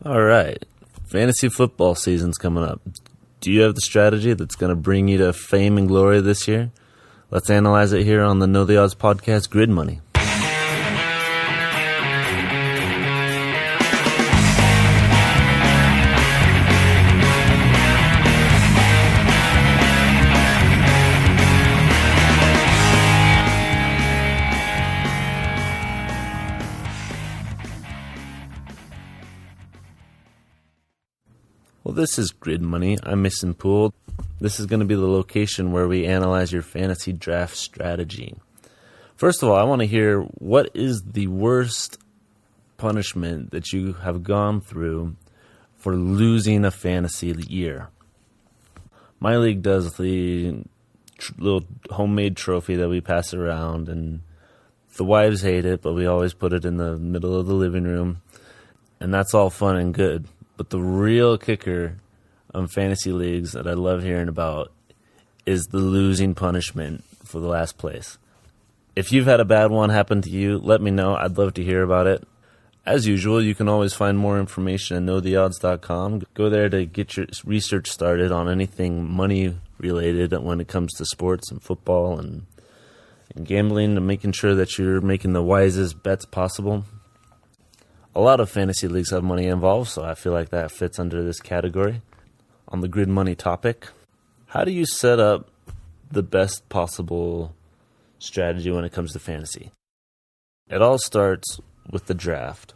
All right. Fantasy football season's coming up. Do you have the strategy that's going to bring you to fame and glory this year? Let's analyze it here on the Knowtheodds podcast, Grid Money. Well, this is Grid Money. I'm Mason Poole. This is going to be the location where we analyze your fantasy draft strategy. First of all, I want to hear what is the worst punishment that you have gone through for losing a fantasy year. My league does the little homemade trophy that we pass around, and the wives hate it, but we always put it in the middle of the living room, and that's all fun and good. But the real kicker on fantasy leagues that I love hearing about is the losing punishment for the last place. If you've had a bad one happen to you, let me know. I'd love to hear about it. As usual, you can always find more information at knowtheodds.com. Go there to get your research started on anything money related when it comes to sports and football and gambling, and making sure that you're making the wisest bets possible. A lot of fantasy leagues have money involved, so I feel like that fits under this category. On the grid money topic, how do you set up the best possible strategy when it comes to fantasy? It all starts with the draft.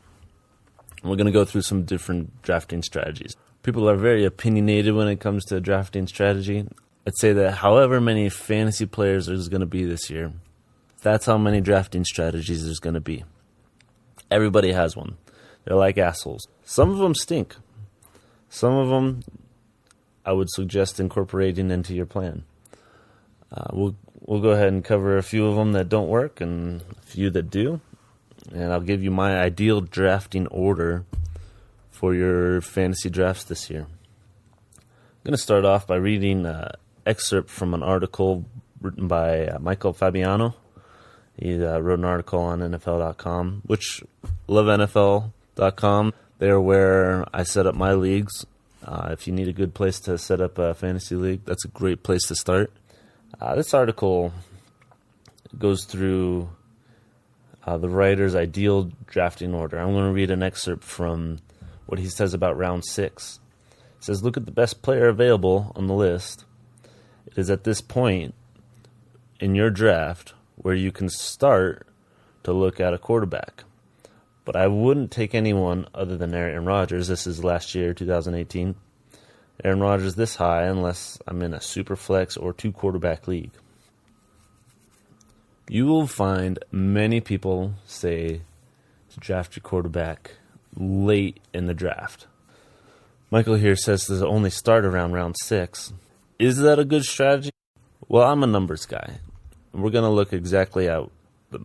We're going to go through some different drafting strategies. People are very opinionated when it comes to drafting strategy. I'd say that however many fantasy players there's going to be this year, that's how many drafting strategies there's going to be. Everybody has one. They're like assholes. Some of them stink. Some of them I would suggest incorporating into your plan. We'll go ahead and cover a few of them that don't work and a few that do. And I'll give you my ideal drafting order for your fantasy drafts this year. I'm going to start off by reading an excerpt from an article written by Michael Fabiano. He wrote an article on NFL.com, which love NFL.com. They're where I set up my leagues. If you need a good place to set up a fantasy league, that's a great place to start. This article goes through the writer's ideal drafting order. I'm going to read an excerpt from what he says about round 6. It says, look at the best player available on the list. It is at this point in your draft where you can start to look at a quarterback. But I wouldn't take anyone other than Aaron Rodgers. This is last year, 2018. Aaron Rodgers this high unless I'm in a super flex or 2-quarterback league. You will find many people say to draft your quarterback late in the draft. Michael here says to only start around round 6. Is that a good strategy? Well, I'm a numbers guy. We're going to look exactly at the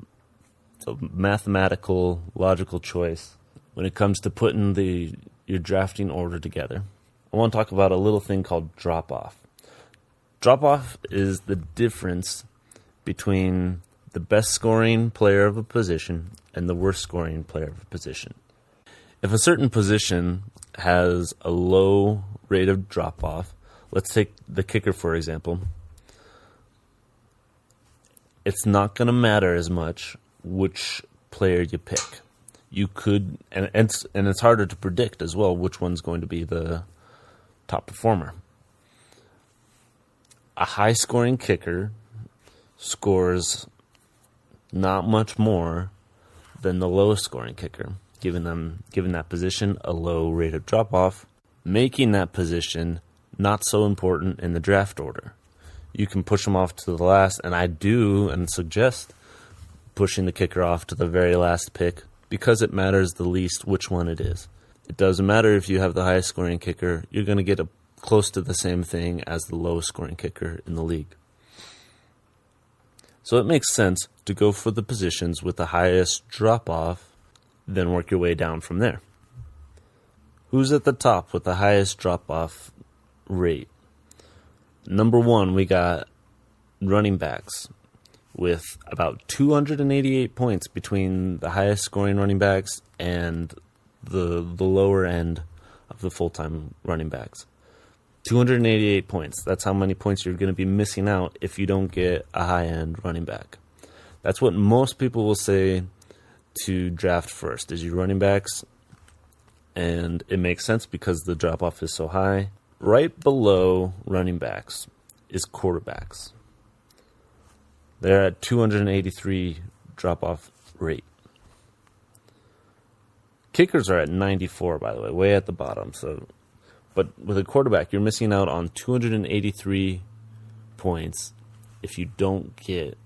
mathematical, logical choice when it comes to putting your drafting order together. I want to talk about a little thing called drop-off. Drop-off is the difference between the best scoring player of a position and the worst scoring player of a position. If a certain position has a low rate of drop-off, let's take the kicker for example, it's not going to matter as much which player you pick. You could, and it's harder to predict as well which one's going to be the top performer. A high-scoring kicker scores not much more than the lowest-scoring kicker, giving that position a low rate of drop-off, making that position not so important in the draft order. You can push them off to the last, and I do and suggest pushing the kicker off to the very last pick because it matters the least which one it is. It doesn't matter if you have the highest scoring kicker, you're going to get close to the same thing as the lowest scoring kicker in the league. So it makes sense to go for the positions with the highest drop-off, then work your way down from there. Who's at the top with the highest drop-off rate? Number 1, we got running backs with about 288 points between the highest scoring running backs and the lower end of the full-time running backs. 288 points. That's how many points you're going to be missing out if you don't get a high-end running back. That's what most people will say to draft first, is your running backs. And it makes sense because the drop-off is so high. Right below running backs is quarterbacks. They're at 283 drop-off rate. Kickers are at 94, by the way, way at the bottom. But with a quarterback, you're missing out on 283 points if you don't get,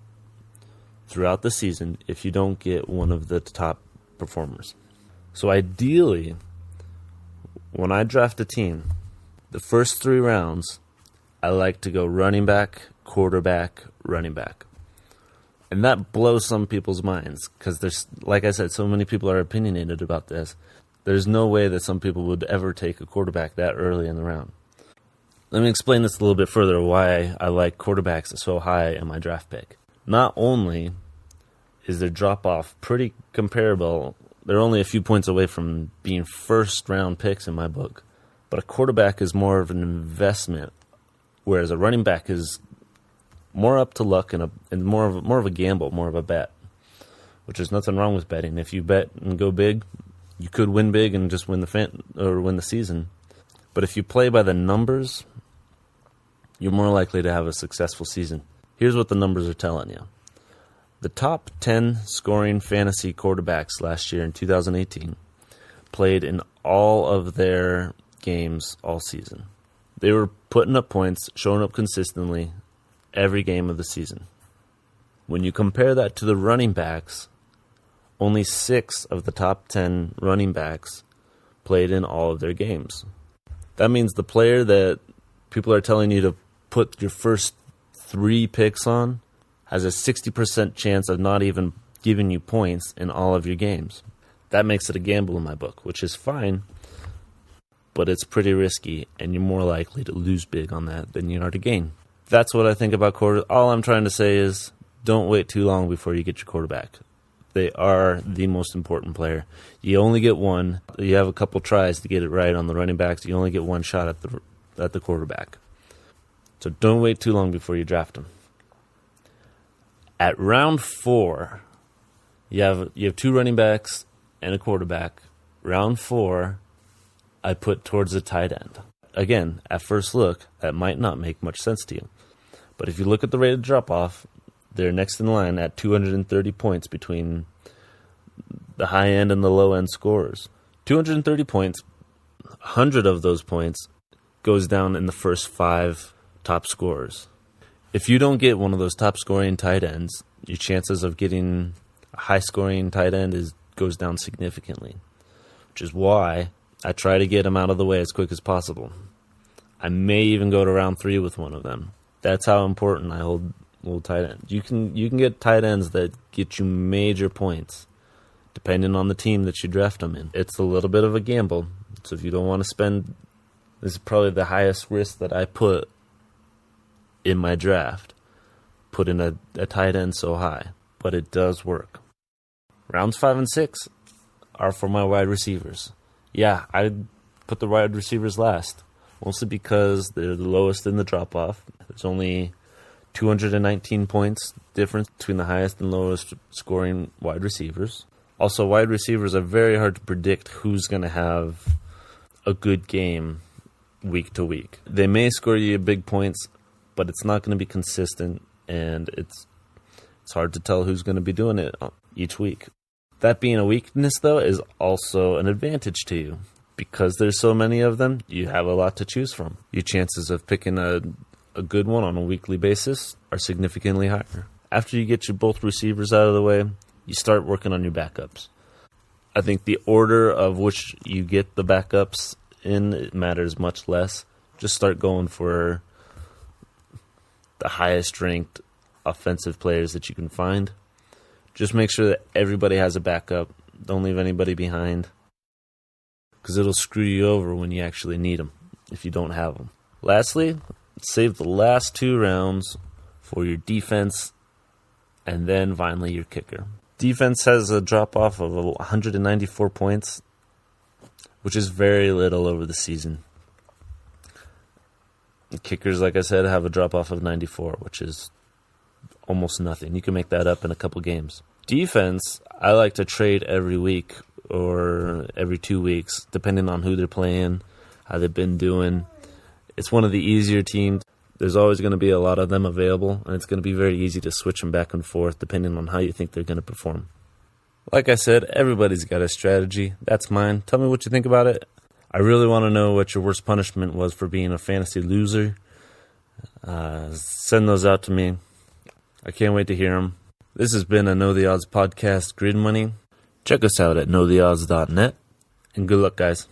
throughout the season, if you don't get one of the top performers. So ideally, when I draft a team, the first 3 rounds, I like to go running back, quarterback, running back. And that blows some people's minds because there's, like I said, so many people are opinionated about this. There's no way that some people would ever take a quarterback that early in the round. Let me explain this a little bit further, why I like quarterbacks so high in my draft pick. Not only is their drop-off pretty comparable, they're only a few points away from being first-round picks in my book, but a quarterback is more of an investment, whereas a running back is more up to luck and more of a gamble, more of a bet, which is nothing wrong with betting. If you bet and go big, you could win big and just win the season. But if you play by the numbers, you're more likely to have a successful season. Here's what the numbers are telling you. The top 10 scoring fantasy quarterbacks last year in 2018 played in all of their games all season. They were putting up points, showing up consistently every game of the season. When you compare that to the running backs, only 6 of the top 10 running backs played in all of their games. That means the player that people are telling you to put your first 3 picks on has a 60% chance of not even giving you points in all of your games. That makes it a gamble in my book, which is fine, but it's pretty risky, and you're more likely to lose big on that than you are to gain. That's what I think about quarterbacks. All I'm trying to say is don't wait too long before you get your quarterback. They are the most important player. You only get one. You have a couple tries to get it right on the running backs. You only get one shot at the quarterback. So don't wait too long before you draft them. At round 4, you have 2 running backs and a quarterback. Round 4, I put towards the tight end. Again, at first look, that might not make much sense to you. But if you look at the rate of drop-off, they're next in line at 230 points between the high-end and the low-end scorers. 230 points, 100 of those points goes down in the first 5 top scorers. If you don't get one of those top-scoring tight ends, your chances of getting a high-scoring tight end goes down significantly, which is why I try to get them out of the way as quick as possible. I may even go to round 3 with one of them. That's how important I hold tight ends. You can get tight ends that get you major points, depending on the team that you draft them in. It's a little bit of a gamble, so if you don't want to spend, this is probably the highest risk that I put in my draft, putting a tight end so high, but it does work. Rounds 5 and 6 are for my wide receivers. Yeah, I put the wide receivers last, mostly because they're the lowest in the drop-off. There's only 219 points difference between the highest and lowest scoring wide receivers. Also, wide receivers are very hard to predict who's going to have a good game week to week. They may score you big points, but it's not going to be consistent, and it's hard to tell who's going to be doing it each week. That being a weakness, though, is also an advantage to you. Because there's so many of them, you have a lot to choose from. Your chances of picking a good one on a weekly basis are significantly higher. After you get your both receivers out of the way, you start working on your backups. I think the order of which you get the backups in matters much less. Just start going for the highest ranked offensive players that you can find. Just make sure that everybody has a backup. Don't leave anybody behind, because it'll screw you over when you actually need them if you don't have them. Lastly, save the last 2 rounds for your defense and then finally your kicker. Defense has a drop-off of 194 points. which is very little over the season. Kickers, like I said, have a drop-off of 94, which is almost nothing. You can make that up in a couple games. Defense, I like to trade every week or every 2 weeks, depending on who they're playing, how they've been doing. It's one of the easier teams. There's always going to be a lot of them available, and it's going to be very easy to switch them back and forth depending on how you think they're going to perform. Like I said, everybody's got a strategy. That's mine. Tell me what you think about it. I really want to know what your worst punishment was for being a fantasy loser. Send those out to me. I can't wait to hear them. This has been a Know the Odds podcast, Grid Money. Check us out at knowtheodds.net. And good luck, guys.